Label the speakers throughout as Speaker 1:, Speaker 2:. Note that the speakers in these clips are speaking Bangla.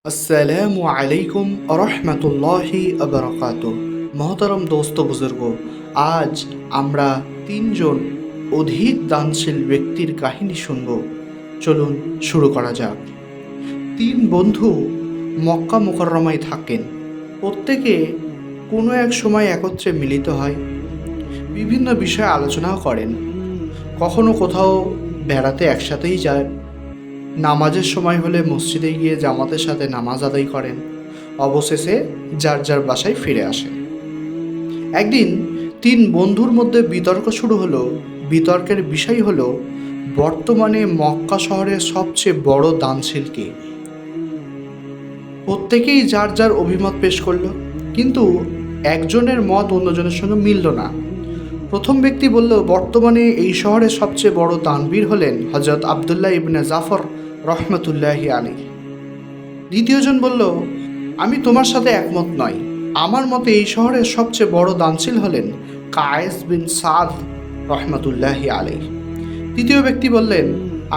Speaker 1: আসসালামু আলাইকুম রহমতুল্লাহি আবরাকাতুহ। মহতরম দোস্ত বুজুর্গ, আজ আমরা তিনজন অধিক দানশীল ব্যক্তির কাহিনী শুনব। চলুন শুরু করা যাক। তিন বন্ধু মক্কা মুকাররমায় থাকেন। প্রত্যেকে কোনো এক সময় একত্রে মিলিত হয়, বিভিন্ন বিষয়ে আলোচনাও করেন, কখনো কোথাও বেড়াতে একসাথেই যায়, নামাজের সময় হলে মসজিদে গিয়ে জামাতের সাথে নামাজ আদায় করেন, অবশেষে যার যার বাসায় ফিরে আসেন। একদিন তিন বন্ধুর মধ্যে বিতর্ক শুরু হলো। বিতর্কের বিষয় হলো বর্তমানে মক্কা শহরের সবচেয়ে বড় দানশীল কে। প্রত্যেকেই যার যার অভিমত পেশ করলো, কিন্তু একজনের মত অন্যজনের সঙ্গে মিলল না। প্রথম ব্যক্তি বলল, বর্তমানে এই শহরের সবচেয়ে বড় দানবীর হলেন হযরত আবদুল্লাহ ইবনে জাফর রহমতুল্লাহি আলাইহি। দ্বিতীয়জন বলল, আমি তোমার সাথে একমত নই, আমার মতে এই শহরের সবচেয়ে বড় দানশীল হলেন কায়েস বিন সাদ রহমতুল্লাহি আলাইহি। তৃতীয় ব্যক্তি বললেন,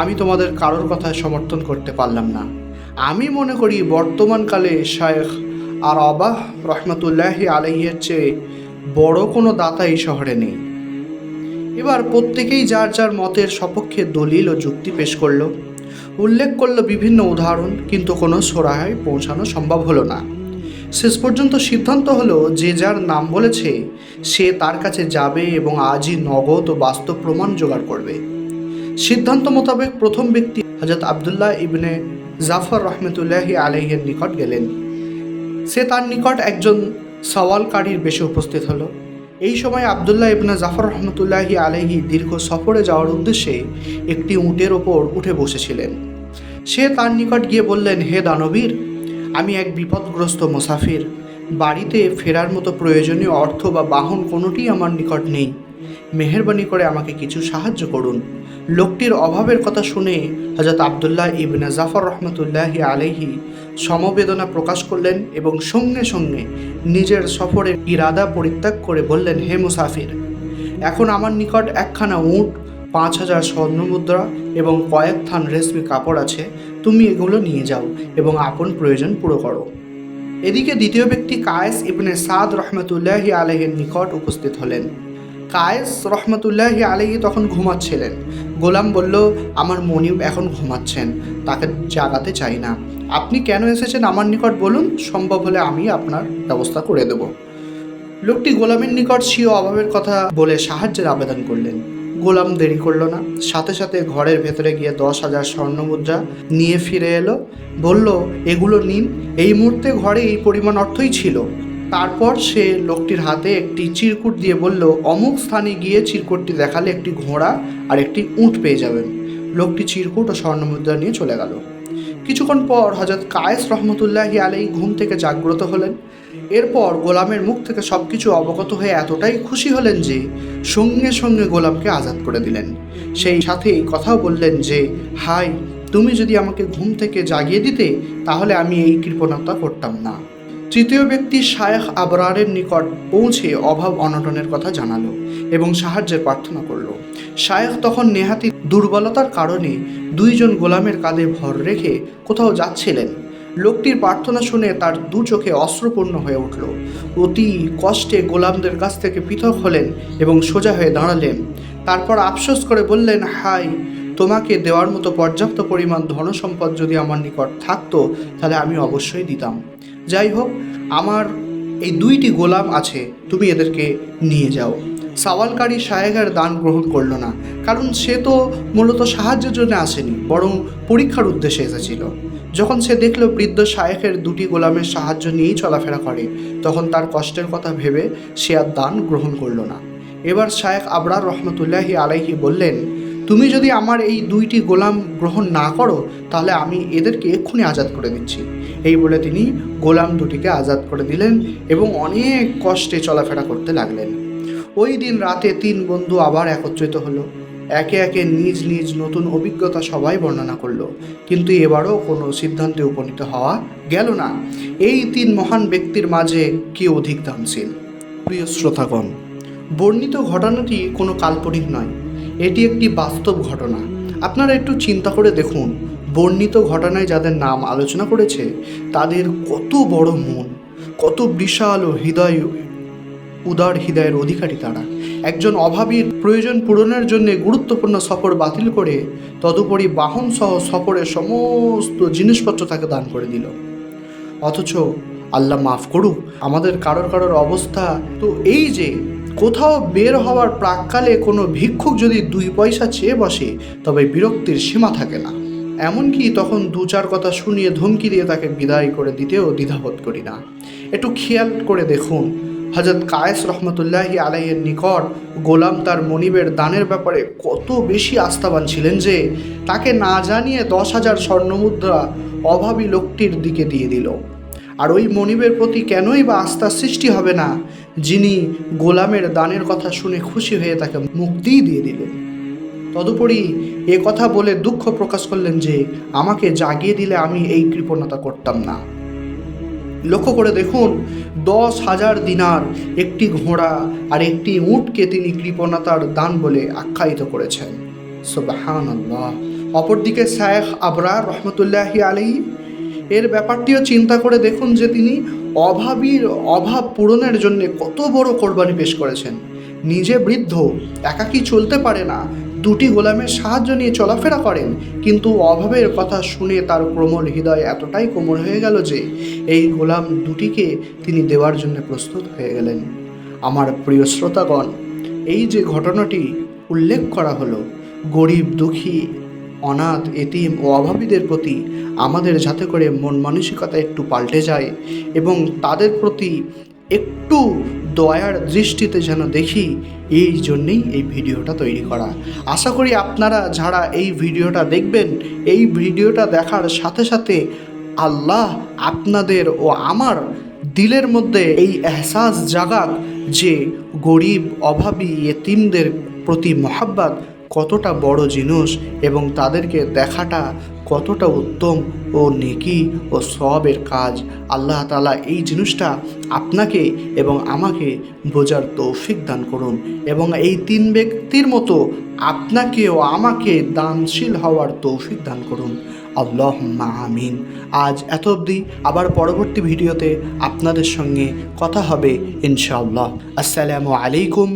Speaker 1: আমি তোমাদের কারোর কথায় সমর্থন করতে পারলাম না, আমি মনে করি বর্তমানকালে শায়েখ আরাবাহ রহমতুল্লাহি আলাইহির চেয়ে বড় কোনো দাতা এই শহরে নেই। এবার প্রত্যেকেই যার যার মতের সপক্ষে দলিল ও যুক্তি পেশ করলো, উল্লেখ করলো বিভিন্ন উদাহরণ, কিন্তু কোনো সুরাহায় পৌঁছানো সম্ভব হলো না। শেষ পর্যন্ত সিদ্ধান্ত হলো যে যার নাম বলেছে সে তার কাছে যাবে এবং আজই নগদ ও বাস্তব প্রমাণ জোগাড় করবে। সিদ্ধান্ত মোতাবেক প্রথম ব্যক্তি হযরত আবদুল্লাহ ইবনে জাফর রহমতুল্লাহি আলাইহির নিকট গেলেন। সে তার নিকট একজন সওয়ালকারীর বেশে উপস্থিত হলো। এই সময় আবদুল্লাহ ইবনে জাফর রহমতুল্লাহি আলাইহি দীর্ঘ সফরে যাওয়ার উদ্দেশ্যে একটি উটের ওপর উঠে বসেছিলেন। সে তার নিকট গিয়ে বললেন, হে দানবীর, আমি এক বিপদগ্রস্ত মুসাফির, বাড়িতে ফেরার মতো প্রয়োজনীয় অর্থ বা বাহন কোনোটি আমার নিকট নেই, মেহেরবানি করে আমাকে কিছু সাহায্য করুন। লোকটির অভাবের কথা শুনে হযরত আবদুল্লাহ ইবনে জাফর রহমতুল্লাহি আলাইহি সমবেদনা প্রকাশ করলেন এবং সঙ্গে সঙ্গে নিজের সফরের ইরাদা পরিত্যাগ করে বললেন, হে মুসাফির, এখন আমার নিকট একখানা উট, 5,000 স্বর্ণমুদ্রা এবং কয়েক থান রেশমি কাপড় আছে, তুমি এগুলো নিয়ে যাও এবং আপন প্রয়োজন পুরো করো। এদিকে দ্বিতীয় ব্যক্তি কায়েস ইবনে সাদ রহমতুল্লাহি আলাইহির নিকট উপস্থিত হলেন। কায়েস রহমতুল্লাহি আলাইহি তখন ঘুমাচ্ছিলেন। গোলাম বলল, আমার মনিব এখন ঘুমাচ্ছেন, তাকে জাগাতে চাই না, আপনি কেন এসেছেন আমার নিকট বলুন, সম্ভব হলে আমি আপনার ব্যবস্থা করে দেব। লোকটি গোলামের নিকট স্বীয় অভাবের কথা বলে সাহায্যের আবেদন করলেন। গোলাম দেরি করল না, সাথে সাথে ঘরের ভেতরে গিয়ে 10,000 স্বর্ণমুদ্রা নিয়ে ফিরে এলো। বলল, এগুলো নিন। এই মুহূর্তে ঘরে এই পরিমাণ অর্থই ছিল। তারপর সে লোকটির হাতে একটি চিরকুট দিয়ে বলল, অমুক স্থানে গিয়ে চিরকুটটি দেখালে একটি ঘোড়া আর একটি উট পেয়ে যাবেন। লোকটি চিরকুট ও স্বর্ণমুদ্রা নিয়ে চলে গেল। কিছুক্ষণ পর হযরত কায়েস রহমতুল্লাহি আলাইহি ঘুম থেকে জাগ্রত হলেন। এরপর গোলামের মুখ থেকে সব কিছু অবগত হয়ে এতটাই খুশি হলেন যে সঙ্গে সঙ্গে গোলামকে আজাদ করে দিলেন। সেই সাথে এই কথাও বললেন যে, হাই, তুমি যদি আমাকে ঘুম থেকে জাগিয়ে দিতে তাহলে আমি এই কৃপণতা করতাম না। তৃতীয় ব্যক্তি শায়েখ আবরারের নিকট পৌঁছে অভাব অনটনের কথা জানালো এবং সাহায্যের প্রার্থনা করলো। শায়েখ তখন নেহাতি দুর্বলতার কারণে দুইজন গোলামের কাঁধে ভর রেখে কোথাও যাচ্ছিলেন। লোকটির প্রার্থনা শুনে তার দু চোখে অশ্রুপূর্ণ হয়ে উঠল। অতি কষ্টে গোলামদের কাছ থেকে পৃথক হলেন এবং সোজা হয়ে দাঁড়ালেন। তারপর আফসোস করে বললেন, হাই, তোমাকে দেওয়ার মতো পর্যাপ্ত পরিমাণ ধনসম্পদ যদি আমার নিকট থাকতো তাহলে আমি অবশ্যই দিতাম। যাই হোক, আমার এই 2টি গোলাম আছে, তুমি এদেরকে নিয়ে যাও। সওয়ালকারী শায়েখের দান গ্রহণ করল না, কারণ সে তো মূলত সাহায্যের জন্য আসেনি, বরং পরীক্ষার উদ্দেশ্যে এসেছিল। যখন সে দেখল বৃদ্ধ শায়েখের 2টি গোলামের সাহায্য নিয়েই চলাফেরা করে, তখন তার কষ্টের কথা ভেবে সে আর দান গ্রহণ করল না। এবার শায়েখ আবরার রহমতুল্লাহি আলাইহি বললেন, তুমি যদি আমার এই 2টি গোলাম গ্রহণ না করো তাহলে আমি এদেরকে এক্ষুনি আজাদ করে দিচ্ছি। এই বলে তিনি গোলাম 2টিকে আজাদ করে দিলেন এবং অনেক কষ্টে চলাফেরা করতে লাগলেন। ওই দিন রাতে 3 বন্ধু আবার একত্রিত হলো। একে একে নিজ নিজ নতুন অভিজ্ঞতা সবাই বর্ণনা করলো, কিন্তু এবারও কোনো সিদ্ধান্তে উপনীত হওয়া গেল না। এই 3 মহান ব্যক্তির মাঝে কে অধিক দানশীল? প্রিয় শ্রোতাগণ, বর্ণিত ঘটনাটি কোনো কাল্পনিক নয়, এটি একটি বাস্তব ঘটনা। আপনারা একটু চিন্তা করে দেখুন, বর্ণিত ঘটনায় যাদের নাম আলোচনা করেছে তাদের কত বড় মন, কত বিশাল ও উদার হৃদয়ের অধিকারী তারা। একজন অভাবীর প্রয়োজন পূরণের জন্য গুরুত্বপূর্ণ সফর বাতিল করে তদুপরি বাহন সহ সফরের সমস্ত জিনিসপত্র তাকে দান করে দিল। অথচ আল্লাহ মাফ করুক, আমাদের কারোর অবস্থা তো এই যে কোথাও বের হওয়ার প্রাককালে কোনো ভিক্ষুক যদি 2 পয়সা চেয়ে বসে তবে বিরক্তির সীমা থাকে না। এমনকি তখন 2-4 কথা শুনিয়ে ধমকি দিয়ে তাকে বিদায় করে দিতেও দ্বিধাবোধ করি না। একটু খেয়াল করে দেখুন, হযরত কায়েস রহমতুল্লাহি আলাইহির নিকট গোলাম তার মনিবের দানের ব্যাপারে কত বেশি আস্থাবান ছিলেন যে তাকে না জানিয়ে 10,000 স্বর্ণমুদ্রা অভাবী লোকটির দিকে দিয়ে দিল। আর ওই মনিবের প্রতি কেনই বা আস্থার সৃষ্টি হবে না, যিনি গোলামের দানের কথা শুনে খুশি হয়ে তাকে মুক্তিই দিয়ে দিলেন। তদুপরি এ কথা বলে দুঃখ প্রকাশ করলেন যে আমাকে জাগিয়ে দিলে আমি এই কৃপণতা করতাম না। লক্ষ্য করে দেখুন, 10,000 দিনার, একটি ঘোড়া আর একটি উটকে তিনি কৃপণতার দান বলে আখ্যায়িত করেছেন। সুবহানাল্লাহ। অপরদিকে শায়েখ আবরার রহমতুল্লাহি আলাইহি এর ব্যাপারটিও চিন্তা করে দেখুন যে তিনি অভাবীর অভাব পূরণের জন্য কত বড় কোরবানি পেশ করেছেন। নিজে বৃদ্ধ, একাকী চলতে পারে না, 2টি গোলামের সাহায্য নিয়ে চলাফেরা করেন, কিন্তু অভাবের কথা শুনে তার কোমল হৃদয় এতটাই কোমল হয়ে গেল যে এই গোলাম 2টিকে তিনি দেওয়ার জন্য প্রস্তুত হয়ে গেলেন। আমার প্রিয় শ্রোতাগণ, এই যে ঘটনাটি উল্লেখ করা হলো, গরিব, দুঃখী, অনাথ, এতিম ও অভাবীদের প্রতি আমাদের যাতে করে মন মানসিকতা একটু পাল্টে যায় এবং তাদের প্রতি একটু দয়ার দৃষ্টিতে যেন দেখি, এই জন্যেই এই ভিডিওটা তৈরি করা। আশা করি আপনারা যারা এই ভিডিওটা দেখবেন, এই ভিডিওটা দেখার সাথে সাথে আল্লাহ আপনাদের ও আমার দিলের মধ্যে এই এহসাস জাগাক যে গরিব, অভাবী, এতিমদের প্রতি মহাব্বত কতটা বড় জিনিস এবং তাদেরকে দেখাটা কতটা উত্তম ও নেকি ও সওয়াবের কাজ। আল্লাহ তাআলা এই জিনিসটা আপনাকে এবং আমাকে বোঝার তৌফিক দান করুন এবং এই 3 ব্যক্তির মতো আপনাকে ও আমাকে দানশীল হওয়ার তৌফিক দান করুন। আল্লাহুম্মা আমিন। আজ এত অবধি, আবার পরবর্তী ভিডিওতে আপনাদের সঙ্গে কথা হবে ইনশাআল্লাহ। আসসালামু আলাইকুম।